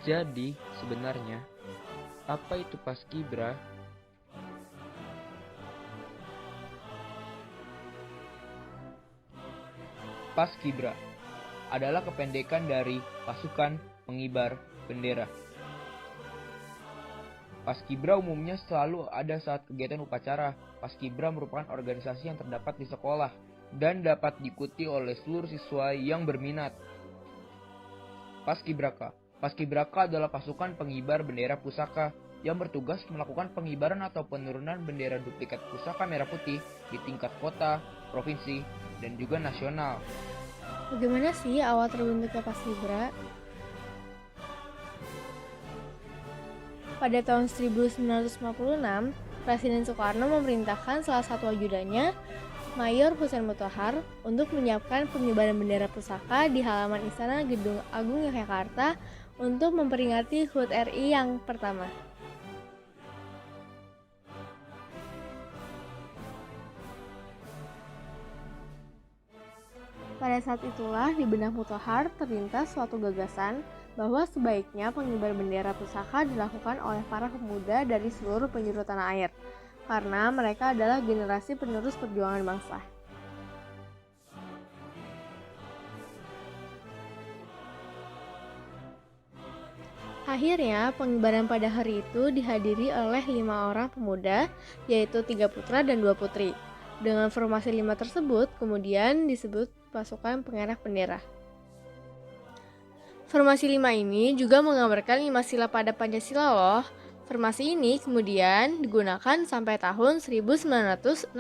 Jadi, sebenarnya, apa itu Paskibra? Paskibra adalah kependekan dari Pasukan Pengibar Bendera. Paskibra umumnya selalu ada saat kegiatan upacara. Paskibra merupakan organisasi yang terdapat di sekolah dan dapat diikuti oleh seluruh siswa yang berminat. Paskibraka. Paskibraka adalah pasukan pengibar bendera pusaka yang bertugas melakukan pengibaran atau penurunan bendera duplikat pusaka merah putih di tingkat kota, provinsi, dan juga nasional. Bagaimana sih awal terbentuknya Paskibra? Pada tahun 1956, Presiden Soekarno memerintahkan salah satu ajudannya, Mayor Husein Mutahar, untuk menyiapkan pengibaran bendera pusaka di halaman Istana Gedung Agung Yogyakarta untuk memperingati HUT RI yang pertama. Pada saat itulah di benak Mutahar terlintas suatu gagasan bahwa sebaiknya pengibar bendera pusaka dilakukan oleh para pemuda dari seluruh penjuru tanah air, karena mereka adalah generasi penerus perjuangan bangsa. Akhirnya, pengibaran pada hari itu dihadiri oleh 5 orang pemuda, yaitu 3 putra dan 2 putri. Dengan formasi 5 tersebut, kemudian disebut pasukan pengerek bendera. Formasi 5 ini juga menggambarkan 5 sila pada Pancasila loh. Formasi ini kemudian digunakan sampai tahun 1969.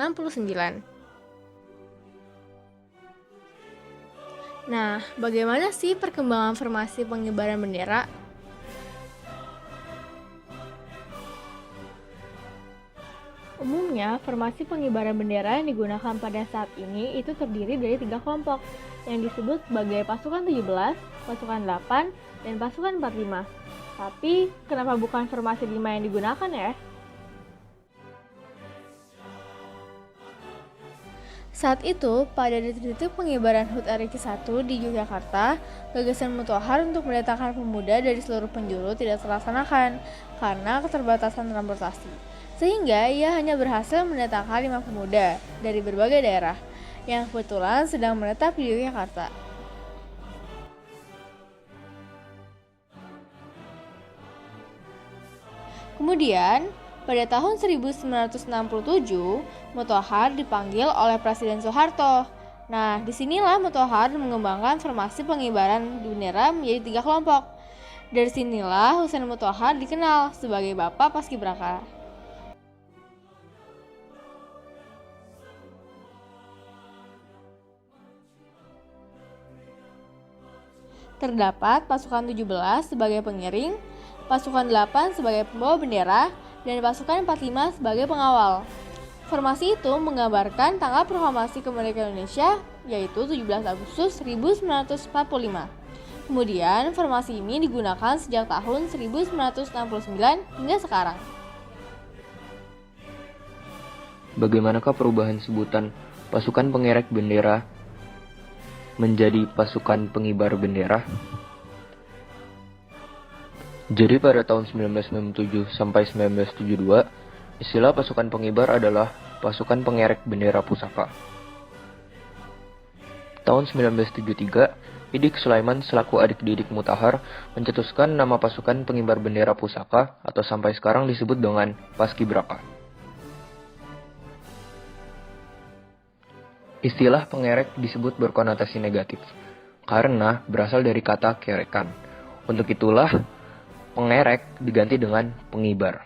Nah, bagaimana sih perkembangan formasi pengibaran bendera? Umumnya, formasi pengibaran bendera yang digunakan pada saat ini itu terdiri dari 3 kelompok yang disebut sebagai pasukan 17, pasukan 8, dan pasukan 45. Tapi, kenapa bukan formasi 5 yang digunakan ya? Saat itu, pada detik-detik pengibaran HUT RI ke-1 di Yogyakarta, gagasan Mutahar untuk mendatangkan pemuda dari seluruh penjuru tidak terlaksanakan karena keterbatasan transportasi. Sehingga ia hanya berhasil mendatangkan 5 pemuda dari berbagai daerah yang kebetulan sedang menetap di Yogyakarta. Kemudian, pada tahun 1967, Mutahar dipanggil oleh Presiden Soeharto. Nah, disinilah Mutahar mengembangkan formasi pengibaran bendera menjadi 3 kelompok. Dari sinilah Husein Mutahar dikenal sebagai Bapak Paskibraka. Terdapat pasukan 17 sebagai pengiring, pasukan 8 sebagai pembawa bendera, dan pasukan 45 sebagai pengawal. Formasi itu menggambarkan tanggal proklamasi kemerdekaan Indonesia, yaitu 17 Agustus 1945. Kemudian, formasi ini digunakan sejak tahun 1969 hingga sekarang. Bagaimanakah perubahan sebutan pasukan pengerek bendera menjadi pasukan pengibar bendera? Jadi pada tahun 1997 sampai 1972, istilah pasukan pengibar adalah pasukan pengerek bendera pusaka. Tahun 1973, Idik Sulaiman selaku adik didik Mutahar mencetuskan nama pasukan pengibar bendera pusaka atau sampai sekarang disebut dengan Paskibraka. Istilah pengerek disebut berkonotasi negatif karena berasal dari kata kerekan. Untuk itulah pengerek diganti dengan pengibar.